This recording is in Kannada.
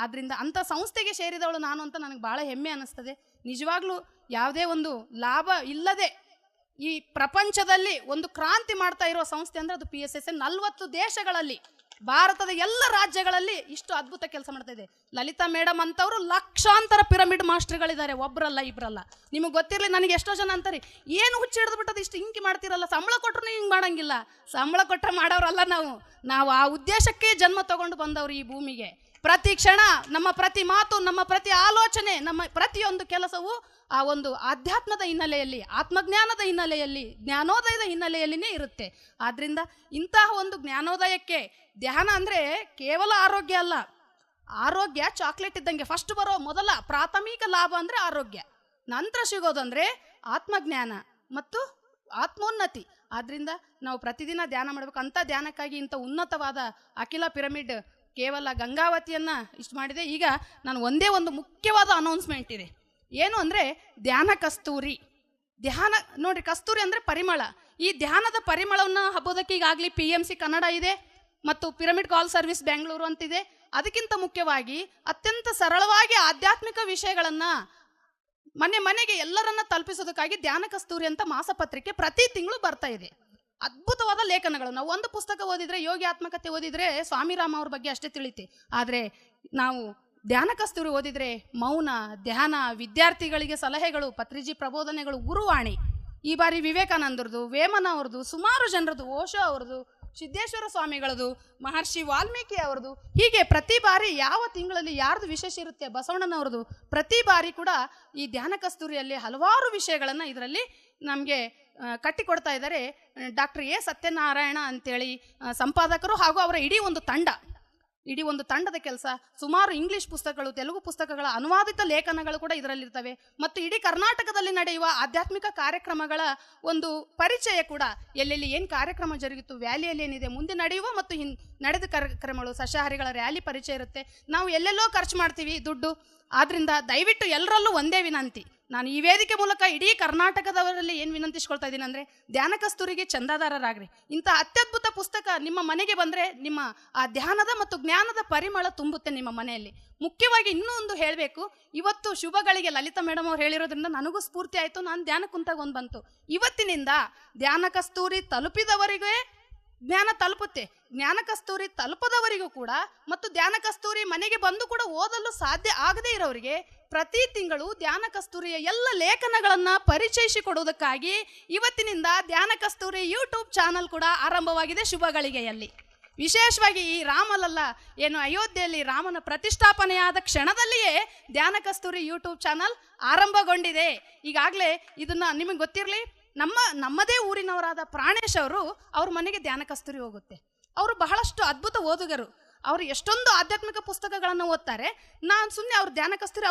ಆದ್ದರಿಂದ ಅಂಥ ಸಂಸ್ಥೆಗೆ ಸೇರಿದವಳು ನಾನು ಅಂತ ನನಗೆ ಭಾಳ ಹೆಮ್ಮೆ ಅನ್ನಿಸ್ತದೆ. ನಿಜವಾಗ್ಲೂ ಯಾವುದೇ ಒಂದು ಲಾಭ ಇಲ್ಲದೆ ಈ ಪ್ರಪಂಚದಲ್ಲಿ ಒಂದು ಕ್ರಾಂತಿ ಮಾಡ್ತಾ ಇರೋ ಸಂಸ್ಥೆ ಅಂದರೆ ಅದು PSSN. 40 ದೇಶಗಳಲ್ಲಿ, ಭಾರತದ ಎಲ್ಲ ರಾಜ್ಯಗಳಲ್ಲಿ ಇಷ್ಟು ಅದ್ಭುತ ಕೆಲಸ ಮಾಡ್ತಾ ಇದೆ. ಲಲಿತಾ ಮೇಡಮ್ ಅಂತವರು ಲಕ್ಷಾಂತರ ಪಿರಮಿಡ್ ಮಾಸ್ಟರ್ಗಳಿದ್ದಾರೆ, ಒಬ್ಬರಲ್ಲ ಇಬ್ಬರಲ್ಲ. ನಿಮಗೆ ಗೊತ್ತಿರಲಿ, ನನಗೆ ಎಷ್ಟೋ ಜನ ಅಂತಾರೆ, ಏನು ಹುಚ್ಚಿ ಹಿಡಿದು ಬಿಟ್ಟದು ಇಷ್ಟು ಹಿಂಗೆ ಮಾಡ್ತಿರಲ್ಲ, ಸಂಬಳ ಕೊಟ್ಟರು ಹಿಂಗೆ ಮಾಡೋಂಗಿಲ್ಲ. ಸಂಬಳ ಕೊಟ್ಟರೆ ಮಾಡೋರಲ್ಲ ನಾವು ಆ ಉದ್ದೇಶಕ್ಕೆ ಜನ್ಮ ತಗೊಂಡು ಬಂದವರು ಈ ಭೂಮಿಗೆ. ಪ್ರತಿ ಕ್ಷಣ ನಮ್ಮ ಪ್ರತಿ ಮಾತು, ನಮ್ಮ ಪ್ರತಿ ಆಲೋಚನೆ, ನಮ್ಮ ಪ್ರತಿಯೊಂದು ಕೆಲಸವು ಆ ಒಂದು ಆಧ್ಯಾತ್ಮದ ಹಿನ್ನೆಲೆಯಲ್ಲಿ, ಆತ್ಮಜ್ಞಾನದ ಹಿನ್ನೆಲೆಯಲ್ಲಿ, ಜ್ಞಾನೋದಯದ ಹಿನ್ನೆಲೆಯಲ್ಲಿನೇ ಇರುತ್ತೆ. ಆದ್ದರಿಂದ ಇಂತಹ ಒಂದು ಜ್ಞಾನೋದಯಕ್ಕೆ ಧ್ಯಾನ ಅಂದರೆ ಕೇವಲ ಆರೋಗ್ಯ ಅಲ್ಲ. ಆರೋಗ್ಯ ಚಾಕ್ಲೇಟ್ ಇದ್ದಂಗೆ, ಫಸ್ಟ್ ಬರೋ ಮೊದಲ ಪ್ರಾಥಮಿಕ ಲಾಭ ಅಂದರೆ ಆರೋಗ್ಯ, ನಂತರ ಸಿಗೋದಂದರೆ ಆತ್ಮಜ್ಞಾನ ಮತ್ತು ಆತ್ಮೋನ್ನತಿ. ಆದ್ದರಿಂದ ನಾವು ಪ್ರತಿದಿನ ಧ್ಯಾನ ಮಾಡಬೇಕು. ಅಂಥ ಧ್ಯಾನಕ್ಕಾಗಿ ಇಂಥ ಉನ್ನತವಾದ ಅಖಿಲ ಪಿರಮಿಡ್ ಕೇವಲ ಗಂಗಾವತಿಯನ್ನು ಇಷ್ಟು ಮಾಡಿದೆ. ಈಗ ನಾನು ಒಂದೇ ಒಂದು ಮುಖ್ಯವಾದ ಅನೌನ್ಸ್ಮೆಂಟ್ ಇದೆ. ಏನು ಅಂದರೆ ಧ್ಯಾನ ಕಸ್ತೂರಿ. ಧ್ಯಾನ ನೋಡಿರಿ, ಕಸ್ತೂರಿ ಅಂದರೆ ಪರಿಮಳ. ಈ ಧ್ಯಾನದ ಪರಿಮಳವನ್ನು ಹಬ್ಬೋದಕ್ಕೆ ಈಗಾಗಲೇ PMC ಕನ್ನಡ ಇದೆ ಮತ್ತು ಪಿರಮಿಡ್ ಕಾಲ್ ಸರ್ವಿಸ್ ಬೆಂಗಳೂರು ಅಂತಿದೆ. ಅದಕ್ಕಿಂತ ಮುಖ್ಯವಾಗಿ ಅತ್ಯಂತ ಸರಳವಾಗಿ ಆಧ್ಯಾತ್ಮಿಕ ವಿಷಯಗಳನ್ನು ಮನೆಗೆ ಎಲ್ಲರನ್ನ ತಲುಪಿಸೋದಕ್ಕಾಗಿ ಧ್ಯಾನ ಕಸ್ತೂರಿ ಅಂತ ಮಾಸಪತ್ರಿಕೆ ಪ್ರತಿ ತಿಂಗಳು ಬರ್ತಾ ಇದೆ. ಅದ್ಭುತವಾದ ಲೇಖನಗಳು. ನಾವು ಒಂದು ಪುಸ್ತಕ ಓದಿದರೆ, ಯೋಗಿ ಆತ್ಮಕಥೆ ಓದಿದರೆ ಸ್ವಾಮಿರಾಮ ಅವ್ರ ಬಗ್ಗೆ ಅಷ್ಟೇ ತಿಳಿತೆ. ಆದರೆ ನಾವು ಧ್ಯಾನ ಕಸ್ತೂರಿ ಓದಿದರೆ ಮೌನ, ಧ್ಯಾನ, ವಿದ್ಯಾರ್ಥಿಗಳಿಗೆ ಸಲಹೆಗಳು, ಪತ್ರಿಜಿ ಪ್ರಬೋಧನೆಗಳು, ಗುರುವಾಣಿ. ಈ ಬಾರಿ ವಿವೇಕಾನಂದರದು, ವೇಮನ ಅವ್ರದ್ದು, ಸುಮಾರು ಜನರದು, ಓಶೋ ಅವ್ರದ್ದು, ಸಿದ್ದೇಶ್ವರ ಸ್ವಾಮಿಗಳದು, ಮಹರ್ಷಿ ವಾಲ್ಮೀಕಿ ಅವ್ರದ್ದು, ಹೀಗೆ ಪ್ರತಿ ಬಾರಿ ಯಾವ ತಿಂಗಳಲ್ಲಿ ಯಾರ್ದು ವಿಶೇಷ ಇರುತ್ತೆ, ಬಸವಣ್ಣನವ್ರದ್ದು, ಪ್ರತಿ ಬಾರಿ ಕೂಡ ಈ ಧ್ಯಾನ ಕಸ್ತೂರಿಯಲ್ಲಿ ಹಲವಾರು ವಿಷಯಗಳನ್ನು ಇದರಲ್ಲಿ ನಮಗೆ ಕಟ್ಟಿಕೊಡ್ತಾ ಇದ್ದಾರೆ. ಡಾಕ್ಟರ್ ಎ ಸತ್ಯನಾರಾಯಣ ಅಂತೇಳಿ ಸಂಪಾದಕರು ಹಾಗೂ ಅವರ ಇಡೀ ಒಂದು ತಂಡದ ಕೆಲಸ. ಸುಮಾರು ಇಂಗ್ಲಿಷ್ ಪುಸ್ತಕಗಳು, ತೆಲುಗು ಪುಸ್ತಕಗಳ ಅನುವಾದಿತ ಲೇಖನಗಳು ಕೂಡ ಇದರಲ್ಲಿರ್ತವೆ. ಮತ್ತು ಇಡೀ ಕರ್ನಾಟಕದಲ್ಲಿ ನಡೆಯುವ ಆಧ್ಯಾತ್ಮಿಕ ಕಾರ್ಯಕ್ರಮಗಳ ಒಂದು ಪರಿಚಯ ಕೂಡ, ಎಲ್ಲೆಲ್ಲಿ ಏನು ಕಾರ್ಯಕ್ರಮ ಜರುಗಿತು, ವ್ಯಾಲಿಯಲ್ಲಿ ಏನಿದೆ, ಮುಂದೆ ನಡೆಯುವ ಮತ್ತು ನಡೆದ ಕಾರ್ಯಕ್ರಮಗಳು, ಸಸ್ಯಾಹಾರಿಗಳ ರ್ಯಾಲಿ ಪರಿಚಯ ಇರುತ್ತೆ. ನಾವು ಎಲ್ಲೆಲ್ಲೋ ಖರ್ಚು ಮಾಡ್ತೀವಿ ದುಡ್ಡು. ಆದ್ದರಿಂದ ದಯವಿಟ್ಟು ಎಲ್ಲರಲ್ಲೂ ಒಂದೇ ವಿನಂತಿ, ನಾನು ಈ ವೇದಿಕೆ ಮೂಲಕ ಇಡೀ ಕರ್ನಾಟಕದವರಲ್ಲಿ ಏನು ವಿನಂತಿಸ್ಕೊಳ್ತಾ ಇದ್ದೀನಿ ಅಂದರೆ, ಧ್ಯಾನ ಕಸ್ತೂರಿಗೆ ಚಂದಾದಾರರಾಗ್ರಿ. ಇಂಥ ಅತ್ಯದ್ಭುತ ಪುಸ್ತಕ ನಿಮ್ಮ ಮನೆಗೆ ಬಂದರೆ ನಿಮ್ಮ ಆ ಧ್ಯಾನದ ಮತ್ತು ಜ್ಞಾನದ ಪರಿಮಳ ತುಂಬುತ್ತೆ ನಿಮ್ಮ ಮನೆಯಲ್ಲಿ. ಮುಖ್ಯವಾಗಿ ಇನ್ನೂ ಒಂದು ಹೇಳಬೇಕು, ಇವತ್ತು ಶುಭಗಳಿಗೆ ಲಲಿತಾ ಮೇಡಮ್ ಅವ್ರು ಹೇಳಿರೋದ್ರಿಂದ ನನಗೂ ಸ್ಫೂರ್ತಿ ಆಯಿತು. ನಾನು ಧ್ಯಾನ ಕುಂತಾಗ ಒಂದು ಬಂತು, ಇವತ್ತಿನಿಂದ ಧ್ಯಾನ ಕಸ್ತೂರಿ ತಲುಪಿದವರಿಗೆ ಜ್ಞಾನ ತಲುಪುತ್ತೆ, ಜ್ಞಾನ ಕಸ್ತೂರಿ ತಲುಪದವರಿಗೂ ಕೂಡ, ಮತ್ತು ಧ್ಯಾನ ಕಸ್ತೂರಿ ಮನೆಗೆ ಬಂದು ಕೂಡ ಓದಲು ಸಾಧ್ಯ ಆಗದೇ ಇರೋರಿಗೆ ಪ್ರತಿ ತಿಂಗಳು ಧ್ಯಾನ ಕಸ್ತೂರಿಯ ಎಲ್ಲ ಲೇಖನಗಳನ್ನು ಪರಿಚಯಿಸಿಕೊಡುವುದಕ್ಕಾಗಿ ಇವತ್ತಿನಿಂದ ಧ್ಯಾನ ಕಸ್ತೂರಿ ಯೂಟ್ಯೂಬ್ ಚಾನಲ್ ಕೂಡ ಆರಂಭವಾಗಿದೆ ಶುಭಗಳಿಗೆಯಲ್ಲಿ. ವಿಶೇಷವಾಗಿ ಈ ರಾಮಲಲ್ಲ ಏನು ಅಯೋಧ್ಯೆಯಲ್ಲಿ ರಾಮನ ಪ್ರತಿಷ್ಠಾಪನೆಯಾದ ಕ್ಷಣದಲ್ಲಿಯೇ ಧ್ಯಾನ ಕಸ್ತೂರಿ ಯೂಟ್ಯೂಬ್ ಚಾನಲ್ ಆರಂಭಗೊಂಡಿದೆ. ಈಗಾಗಲೇ ಇದನ್ನು ನಿಮಗೆ ಗೊತ್ತಿರಲಿ, ನಮ್ಮದೇ ಊರಿನವರಾದ ಪ್ರಾಣೇಶ್ ಅವರು, ಅವ್ರ ಮನೆಗೆ ಧ್ಯಾನ ಕಸ್ತೂರಿ ಹೋಗುತ್ತೆ. ಅವರು ಬಹಳಷ್ಟು ಅದ್ಭುತ ಓದುಗರು. ಅವರು ಎಷ್ಟೊಂದು ಆಧ್ಯಾತ್ಮಿಕ ಪುಸ್ತಕಗಳನ್ನು ಓದ್ತಾರೆ. ನಾನು ಸುಮ್ಮನೆ ಅವ್ರ ಧ್ಯಾನ ಕಸ್ತೂರಿ